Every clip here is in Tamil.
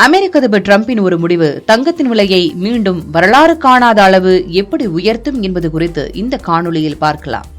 அமெரிக்க அதிபர் டிரம்பின் ஒரு முடிவு தங்கத்தின் விலையை மீண்டும் வரலாறு காணாத அளவு எப்படி உயர்த்தும் என்பது குறித்து இந்த காணொளியில் பார்க்கலாம்.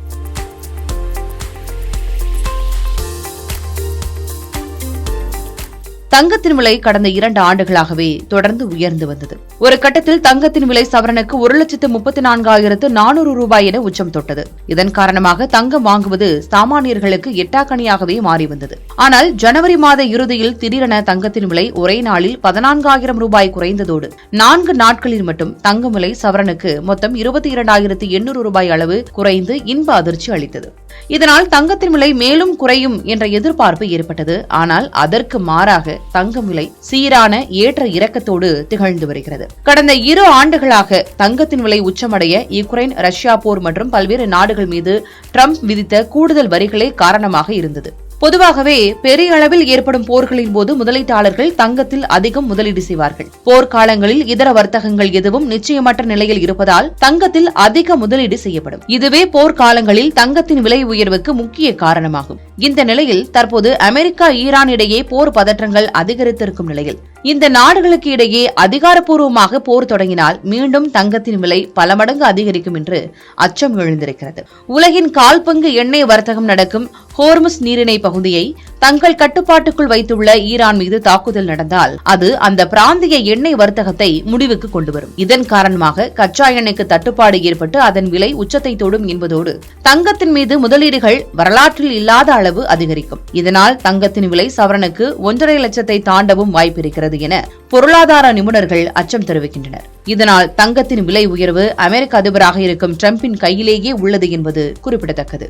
தங்கத்தின் விலை கடந்த 2 ஆண்டுகளாகவே தொடர்ந்து உயர்ந்து வந்தது. ஒரு கட்டத்தில் தங்கத்தின் விலை சவரனுக்கு 1,34,400 ரூபாய் என உச்சம் தொட்டது. இதன் காரணமாக தங்கம் வாங்குவது சாமானியர்களுக்கு எட்டாக்கணியாகவே மாறி வந்தது. ஆனால் ஜனவரி மாத இறுதியில் திடீரென தங்கத்தின் விலை ஒரே நாளில் 14,000 ரூபாய் குறைந்ததோடு 4 நாட்களில் மட்டும் தங்கம் விலை சவரனுக்கு மொத்தம் 22,800 ரூபாய் அளவு குறைந்து இன்ப அதிர்ச்சி அளித்தது. இதனால் தங்கத்தின் விலை மேலும் குறையும் என்ற எதிர்பார்ப்பு ஏற்பட்டது. ஆனால் அதற்கு மாறாக தங்கம் விலை சீரான ஏற்ற இறக்கத்தோடு திகழ்ந்து வருகிறது. கடந்த 2 ஆண்டுகளாக தங்கத்தின் விலை உச்சமடைய யுக்ரைன் ரஷ்யா போர் மற்றும் பல்வேறு நாடுகள் மீது டிரம்ப் விதித்த கூடுதல் வரிகளே காரணமாக இருந்தது. பொதுவாகவே பெரிய அளவில் ஏற்படும் போர்களின் போது முதலீட்டாளர்கள் தங்கத்தில் அதிகம் முதலீடு செய்வார்கள். போர்க்காலங்களில் இதர வர்த்தகங்கள் எதுவும் நிச்சயமற்ற நிலையில் இருப்பதால் தங்கத்தில் அதிக முதலீடு செய்யப்படும். இதுவே போர்க்காலங்களில் தங்கத்தின் விலை உயர்வுக்கு முக்கிய காரணமாகும். இந்த நிலையில் தற்போது அமெரிக்கா ஈரான் இடையே போர் பதற்றங்கள் அதிகரித்திருக்கும் நிலையில் இந்த நாடுகளுக்கு இடையே அதிகாரப்பூர்வமாக போர் தொடங்கினால் மீண்டும் தங்கத்தின் விலை பல மடங்கு அதிகரிக்கும் என்று அச்சம் எழுந்திருக்கிறது. உலகின் 1/4 பங்கு எண்ணெய் வர்த்தகம் நடக்கும் ஹோர்முஸ் நீரிணை பகுதியை தங்கள் கட்டுப்பாட்டுக்குள் வைத்துள்ள ஈரான் மீது தாக்குதல் நடந்தால் அது அந்த பிராந்திய எண்ணெய் வர்த்தகத்தை முடிவுக்கு கொண்டுவரும். இதன் காரணமாக கச்சா எண்ணெய்க்கு தட்டுப்பாடு ஏற்பட்டு அதன் விலை உச்சத்தை தொடும் என்பதோடு தங்கத்தின் மீது முதலீடுகள் வரலாற்றில் இல்லாத அளவு அதிகரிக்கும். இதனால் தங்கத்தின் விலை சவரனுக்கு 1.5 லட்சத்தை தாண்டவும் வாய்ப்பிருக்கிறது என பொருளாதார நிபுணர்கள் அச்சம் தெரிவிக்கின்றனர். இதனால் தங்கத்தின் விலை உயர்வு அமெரிக்க அதிபராக இருக்கும் டிரம்பின் கையிலேயே உள்ளது என்பது குறிப்பிடத்தக்கது.